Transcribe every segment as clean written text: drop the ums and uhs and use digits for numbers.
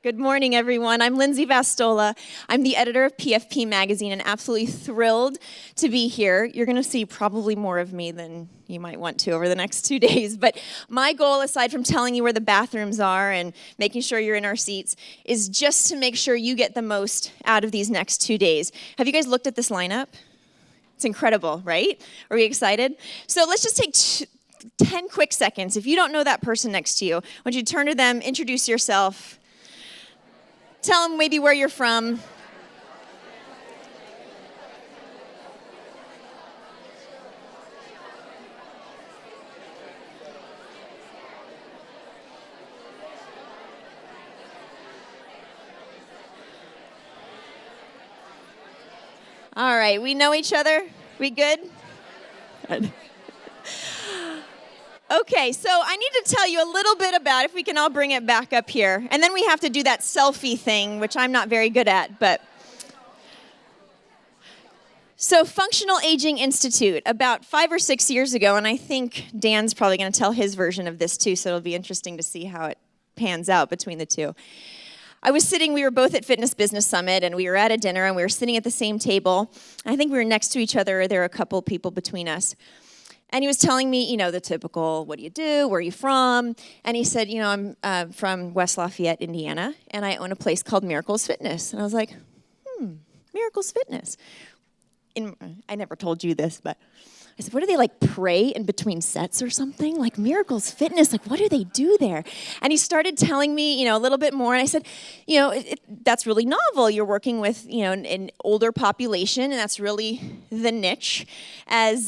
Good morning, everyone. I'm Lindsay Vastola. I'm the editor of PFP Magazine and absolutely thrilled to be here. You're going to see probably more of me than you might want to over the next 2 days. But my goal, aside from telling you where the bathrooms are and making sure you're in our seats, is just to make sure you get the most out of these next 2 days. Have you guys looked at this lineup? It's incredible, right? Are we excited? So let's just take 10 quick seconds. If you don't know that person next to you, I want you to turn to them, introduce yourself, tell them maybe where you're from. All right, we know each other? We good? Good. Okay, so I need to tell you a little bit about, if we can all bring it back up here, and then we have to do that selfie thing, which I'm not very good at, but. So Functional Aging Institute, about 5 or 6 years ago, and I think Dan's probably going to tell his version of this too, so it'll be interesting to see how it pans out between the two. We were both at Fitness Business Summit, and we were at a dinner, and we were sitting at the same table. I think we were next to each other, or there were a couple people between us. And he was telling me, the typical, what do you do, where are you from? And he said, I'm from West Lafayette, Indiana, and I own a place called Miracles Fitness. And I was like, Miracles Fitness. I never told you this, but I said, what do they, pray in between sets or something? Like Miracles Fitness, what do they do there? And he started telling me, a little bit more, and I said, that's really novel. You're working with, an older population, and that's really the niche, as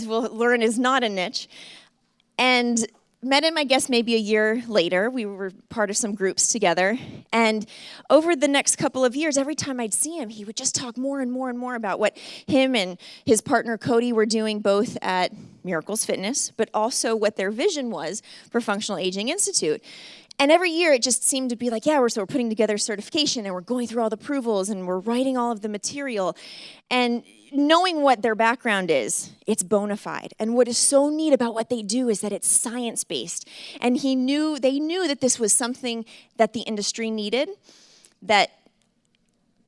we'll learn is not a niche. And met him, I guess, maybe a year later. We were part of some groups together. And over the next couple of years, every time I'd see him, he would just talk more and more and more about what him and his partner Cody were doing both at Miracles Fitness, but also what their vision was for Functional Aging Institute. And every year it just seemed to be like, we're putting together certification and we're going through all the approvals and we're writing all of the material. And knowing what their background is, it's bona fide. And what is so neat about what they do is that it's science-based. And they knew that this was something that the industry needed, that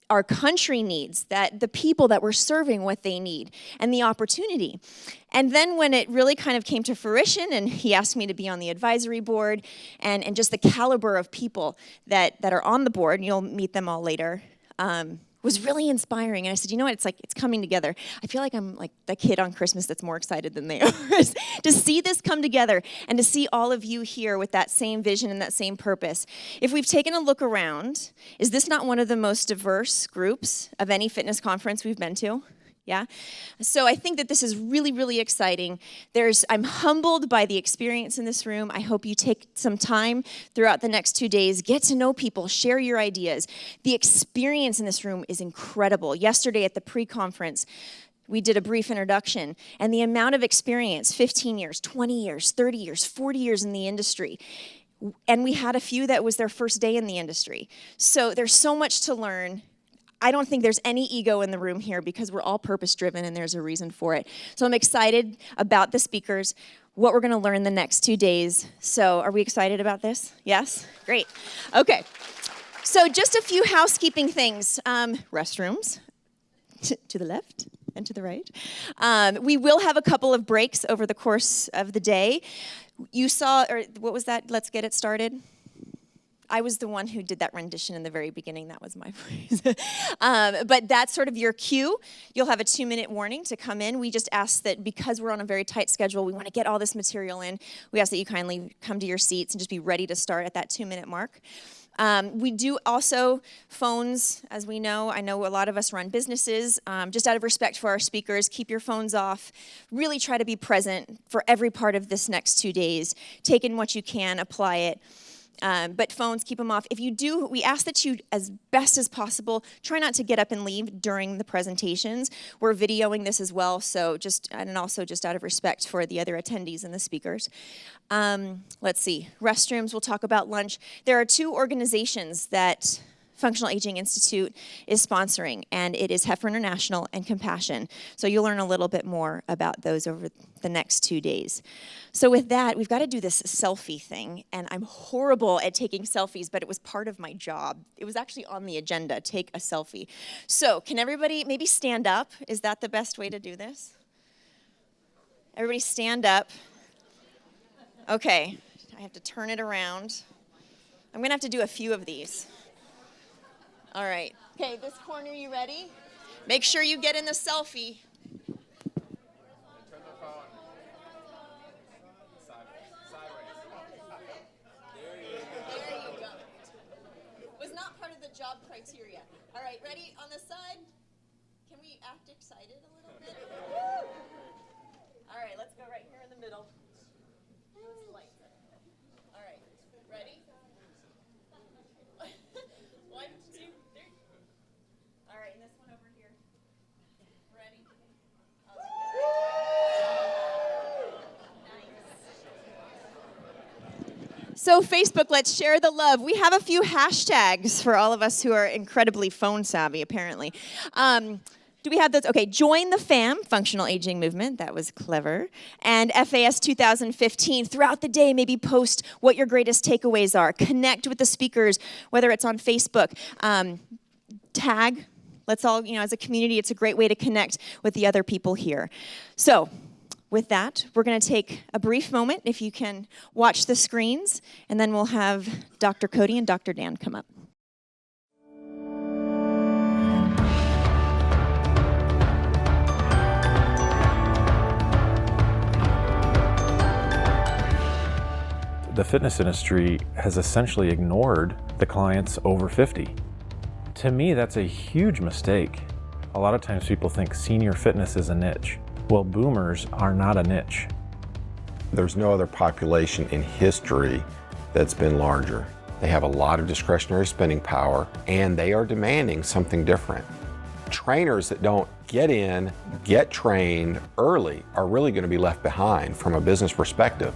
our country needs, that the people that we're serving what they need, and the opportunity. And then when it really kind of came to fruition, and he asked me to be on the advisory board, and just the caliber of people that are on the board, and you'll meet them all later, was really inspiring. And I said, you know what, it's coming together. I feel like I'm like the kid on Christmas that's more excited than they are. To see this come together and to see all of you here with that same vision and that same purpose. If we've taken a look around, is this not one of the most diverse groups of any fitness conference we've been to? Yeah? So I think that this is really, really exciting. I'm humbled by the experience in this room. I hope you take some time throughout the next 2 days, get to know people, share your ideas. The experience in this room is incredible. Yesterday at the pre-conference, we did a brief introduction, and the amount of experience, 15 years, 20 years, 30 years, 40 years in the industry. And we had a few that was their first day in the industry. So there's so much to learn. I don't think there's any ego in the room here because we're all purpose-driven and there's a reason for it. So I'm excited about the speakers, what we're going to learn the next 2 days. So are we excited about this? Yes? Great. Okay. So just a few housekeeping things. Restrooms to the left and to the right. We will have a couple of breaks over the course of the day. You saw, or what was that? Let's get it started. I was the one who did that rendition in the very beginning. That was my phrase. But that's sort of your cue. You'll have a 2-minute warning to come in. We just ask that because we're on a very tight schedule, we want to get all this material in. We ask that you kindly come to your seats and just be ready to start at that 2-minute mark. We do also phones, as we know. I know a lot of us run businesses. Just out of respect for our speakers, keep your phones off. Really try to be present for every part of this next 2 days. Take in what you can, apply it. But phones, keep them off. If you do, we ask that you, as best as possible, try not to get up and leave during the presentations. We're videoing this as well, and also just out of respect for the other attendees and the speakers. Let's see, restrooms, we'll talk about lunch. There are 2 organizations that Functional Aging Institute is sponsoring, and it is Heifer International and Compassion. So you'll learn a little bit more about those over the next 2 days. So with that, we've got to do this selfie thing, and I'm horrible at taking selfies, but it was part of my job. It was actually on the agenda, take a selfie. So can everybody maybe stand up? Is that the best way to do this? Everybody stand up. Okay, I have to turn it around. I'm gonna have to do a few of these. All right. Okay, this corner, you ready? Make sure you get in the selfie. Turn the phone sideways. There you go. Was not part of the job criteria. All right, ready? On the side? Can we act excited a little bit? Woo! All right, let's go right here in the middle. All right, ready? 1, 2, 3. All right, and this one over here. Ready? Nice. So Facebook, let's share the love. We have a few hashtags for all of us who are incredibly phone savvy, apparently. Do we have those? Okay, join the FAM, Functional Aging Movement. That was clever. And FAS 2015. Throughout the day, maybe post what your greatest takeaways are. Connect with the speakers, whether it's on Facebook. Tag. Let's all, as a community, it's a great way to connect with the other people here. So, with that, we're going to take a brief moment, if you can watch the screens, and then we'll have Dr. Cody and Dr. Dan come up. The fitness industry has essentially ignored the clients over 50. To me, that's a huge mistake. A lot of times people think senior fitness is a niche. Well, boomers are not a niche. There's no other population in history that's been larger. They have a lot of discretionary spending power, and they are demanding something different. Trainers that don't get in, get trained early are really going to be left behind from a business perspective.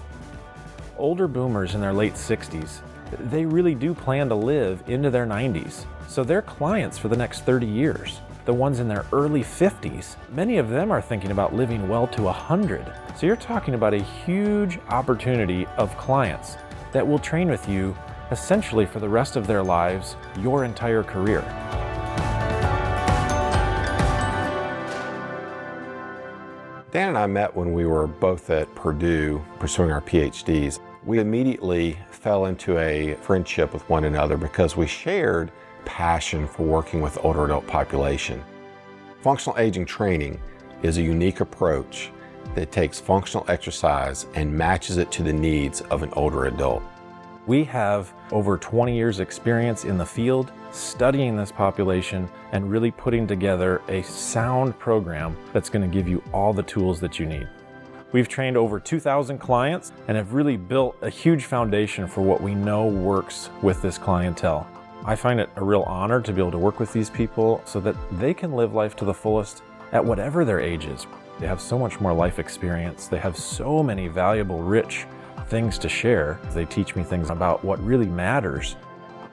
Older boomers in their late 60s, they really do plan to live into their 90s. So they're clients for the next 30 years. The ones in their early 50s, many of them are thinking about living well to 100. So you're talking about a huge opportunity of clients that will train with you essentially for the rest of their lives, your entire career. Dan and I met when we were both at Purdue pursuing our PhDs. We immediately fell into a friendship with one another because we shared passion for working with older adult population. Functional aging training is a unique approach that takes functional exercise and matches it to the needs of an older adult. We have over 20 years experience in the field, studying this population and really putting together a sound program that's going to give you all the tools that you need. We've trained over 2,000 clients and have really built a huge foundation for what we know works with this clientele. I find it a real honor to be able to work with these people so that they can live life to the fullest at whatever their age is. They have so much more life experience. They have so many valuable, rich things to share. They teach me things about what really matters.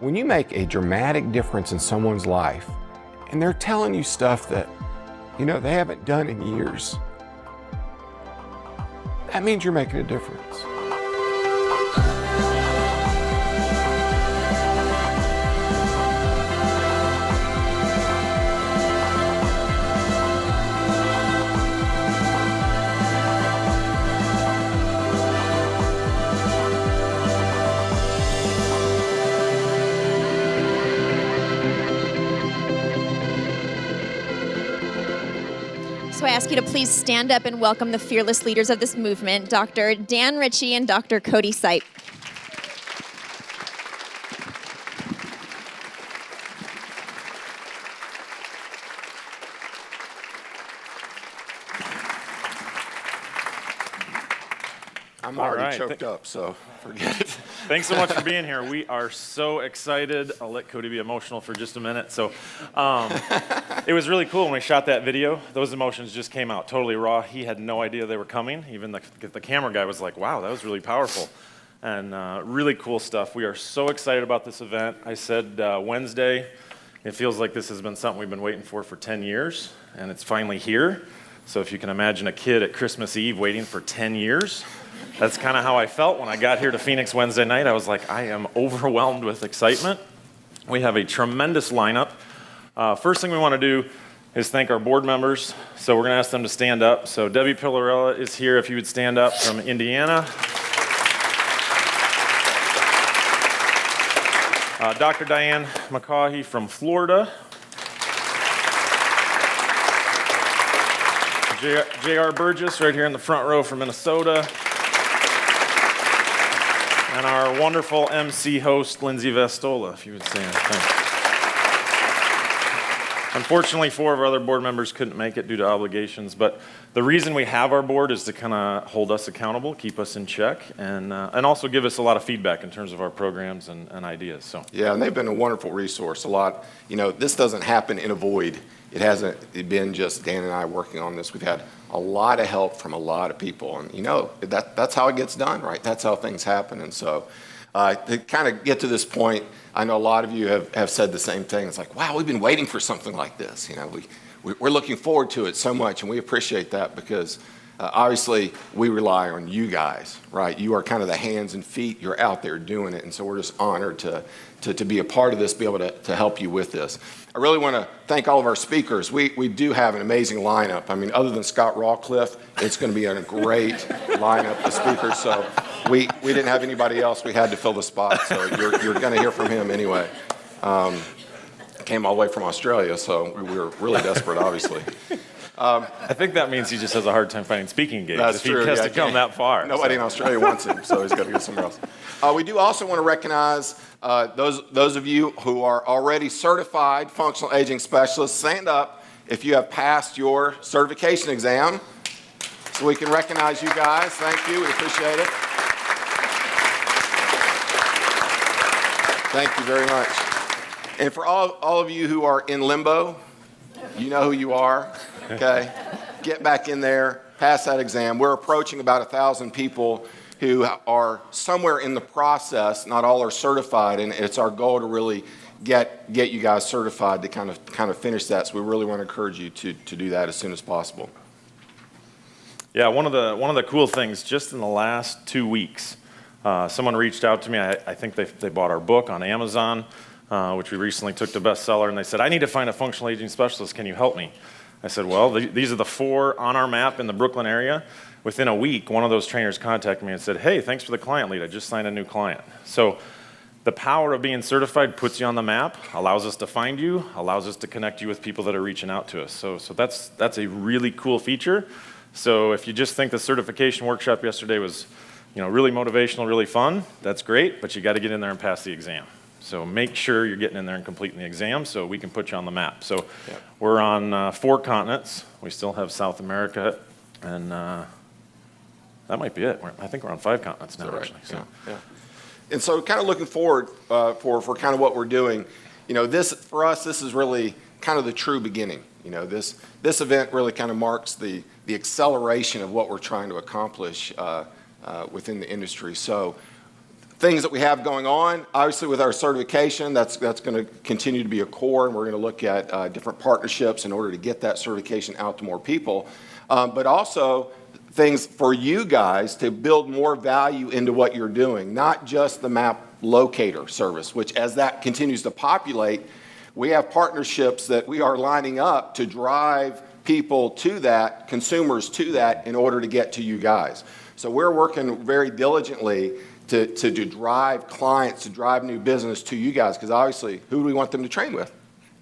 When you make a dramatic difference in someone's life and they're telling you stuff that, they haven't done in years, that means you're making a difference. So I ask you to please stand up and welcome the fearless leaders of this movement, Dr. Dan Ritchie and Dr. Cody Sipe. I'm already choked up, so forget it. Thanks so much for being here. We are so excited. I'll let Cody be emotional for just a minute. So it was really cool when we shot that video. Those emotions just came out totally raw. He had no idea they were coming. Even the camera guy was like, wow, that was really powerful. and really cool stuff. We are so excited about this event. I said Wednesday, it feels like this has been something we've been waiting for 10 years, and it's finally here. So if you can imagine a kid at Christmas Eve waiting for 10 years, that's kind of how I felt when I got here to Phoenix Wednesday night. I was like, I am overwhelmed with excitement. We have a tremendous lineup. First thing we want to do is thank our board members. So we're going to ask them to stand up. So Debbie Pillarella is here, if you would stand up, from Indiana. Dr. Diane McCaughey from Florida. J.R. Burgess right here in the front row from Minnesota. And our wonderful MC host, Lindsay Vestola, if you would stand. Thanks. Unfortunately, 4 of our other board members couldn't make it due to obligations, but the reason we have our board is to kind of hold us accountable, keep us in check, and also give us a lot of feedback in terms of our programs and ideas. So yeah, and they've been a wonderful resource. A lot, this doesn't happen in a void. It hasn't been just Dan and I working on this. We've had a lot of help from a lot of people, and that's how it gets done, right? That's how things happen. And so to kind of get to this point, I know a lot of you have said the same thing. It's like, wow, we've been waiting for something like this. We're looking forward to it so much, and we appreciate that because obviously we rely on you guys, right? You are kind of the hands and feet. You're out there doing it, and so we're just honored to be a part of this, be able to help you with this. I really want to thank all of our speakers. We do have an amazing lineup. I mean, other than Scott Rawcliffe, it's going to be a great lineup of speakers. So we didn't have anybody else. We had to fill the spot. So you're going to hear from him anyway. Came all the way from Australia, so we were really desperate, obviously. I think that means he just has a hard time finding speaking gigs. That's if true. He has to come that far. Nobody in Australia wants him, so he's got to go somewhere else. We do also want to recognize those of you who are already certified functional aging specialists. Stand up if you have passed your certification exam, so we can recognize you guys. Thank you. We appreciate it. Thank you very much. And for all of you who are in limbo, you know who you are. Okay, get back in there, pass that exam. We're approaching about 1,000 people who are somewhere in the process. Not all are certified, and it's our goal to really get you guys certified to kind of finish that. So we really want to encourage you to do that as soon as possible. Yeah, one of the cool things, just in the last 2 weeks, someone reached out to me. I think they bought our book on Amazon, which we recently took to bestseller, and they said, I need to find a functional aging specialist. Can you help me? I said, well, these are the 4 on our map in the Brooklyn area. Within a week, one of those trainers contacted me and said, hey, thanks for the client lead. I just signed a new client. So the power of being certified puts you on the map, allows us to find you, allows us to connect you with people that are reaching out to us. So that's a really cool feature. So if you just think the certification workshop yesterday was really motivational, really fun, that's great, but you got to get in there and pass the exam. So make sure you're getting in there and completing the exam so we can put you on the map. So We're on 4 continents. We still have South America, and that might be it. I think we're on 5 continents now, actually. So. Yeah. And so kind of looking forward for kind of what we're doing, this for us, this is really kind of the true beginning. This event really kind of marks the acceleration of what we're trying to accomplish within the industry. So things that we have going on, obviously with our certification, that's going to continue to be a core, and we're going to look at different partnerships in order to get that certification out to more people. But also things for you guys to build more value into what you're doing, not just the map locator service, which as that continues to populate, we have partnerships that we are lining up to drive people to that, consumers to that, in order to get to you guys. So we're working very diligently to drive clients, to drive new business to you guys, because obviously, who do we want them to train with?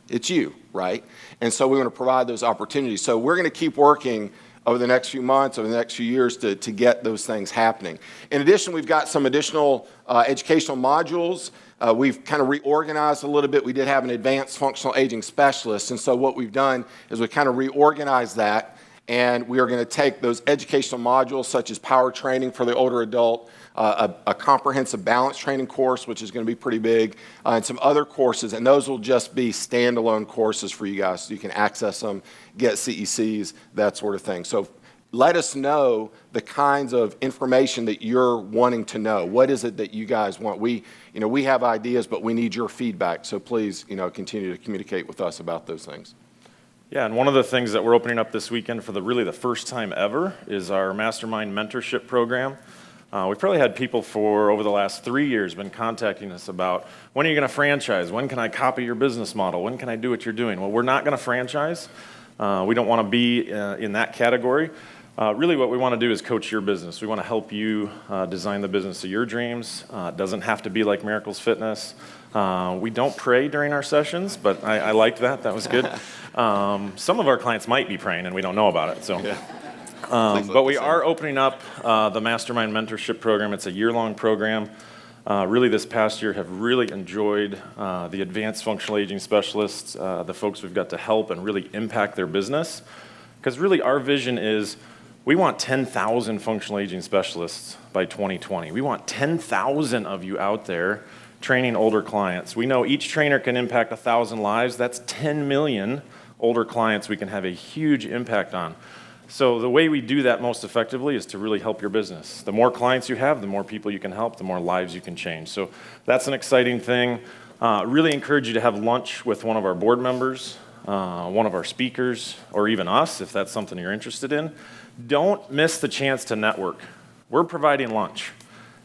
It's you, right? And so we want to provide those opportunities. So we're going to keep working over the next few months, over the next few years to get those things happening. In addition, we've got some additional educational modules. We've kind of reorganized a little bit. We did have an advanced functional aging specialist, and so what we've done is we kind of reorganized that, and we are going to take those educational modules such as power training for the older adult, a comprehensive balance training course, which is going to be pretty big, and some other courses, and those will just be standalone courses for you guys so you can access them, get CECs, that sort of thing. So let us know the kinds of information that you're wanting to know. What is it that you guys want? We have ideas, but we need your feedback. So please, continue to communicate with us about those things. Yeah, and one of the things that we're opening up this weekend for really the first time ever is our Mastermind Mentorship Program. We've probably had people for over the last 3 years been contacting us about, when are you going to franchise? When can I copy your business model? When can I do what you're doing? Well, we're not going to franchise. We don't want to be in that category. Really what we want to do is coach your business. We want to help you design the business of your dreams. It doesn't have to be like Miracles Fitness. We don't pray during our sessions, but I liked that. That was good. Some of our clients might be praying and we don't know about it. So. Yeah. But we are opening up the Mastermind Mentorship Program. It's a year-long program. Really this past year have really enjoyed the advanced functional aging specialists, the folks we've got to help and really impact their business. Because really our vision is we want 10,000 functional aging specialists by 2020. We want 10,000 of you out there training older clients. We know each trainer can impact 1,000 lives. That's 10 million older clients we can have a huge impact on. So the way we do that most effectively is to really help your business. The more clients you have, the more people you can help, the more lives you can change. So that's an exciting thing. Really encourage you to have lunch with one of our board members, one of our speakers, or even us, if that's something you're interested in. Don't miss the chance to network. We're providing lunch,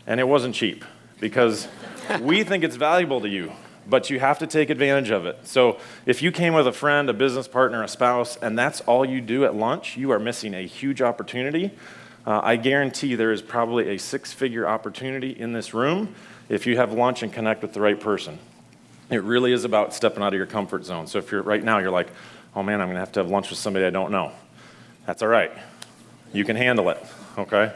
and it wasn't cheap because we think it's valuable to you. But you have to take advantage of it. So if you came with a friend, a business partner, a spouse, and that's all you do at lunch, you are missing a huge opportunity. I guarantee there is probably a 6-figure opportunity in this room if you have lunch and connect with the right person. It really is about stepping out of your comfort zone. So if you're right now, you're like, oh man, I'm going to have lunch with somebody I don't know. That's all right. You can handle it, okay?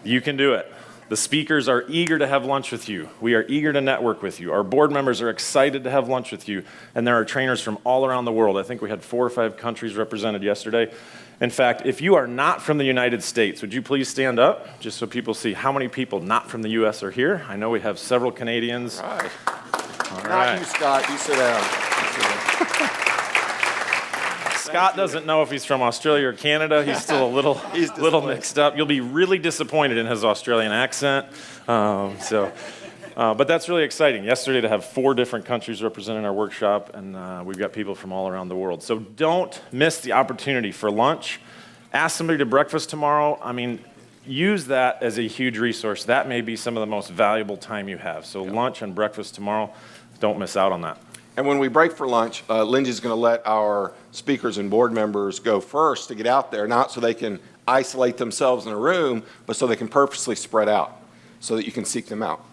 You can do it. The speakers are eager to have lunch with you. We are eager to network with you. Our board members are excited to have lunch with you. And there are trainers from all around the world. I think we had 4 or 5 countries represented yesterday. In fact, if you are not from the United States, would you please stand up just so people see how many people not from the U.S. are here? I know we have several Canadians. All right. All Not right. you, Scott. You sit down. Scott doesn't know if he's from Australia or Canada. He's still a little mixed up. You'll be really disappointed in his Australian accent. But that's really exciting. Yesterday to have 4 different countries represented in our workshop, and we've got people from all around the world. So don't miss the opportunity for lunch. Ask somebody to breakfast tomorrow. I mean, use that as a huge resource. That may be some of the most valuable time you have. So lunch and breakfast tomorrow, don't miss out on that. And when we break for lunch, Lindsay's going to let our speakers and board members go first to get out there, not so they can isolate themselves in a room, but so they can purposely spread out so that you can seek them out.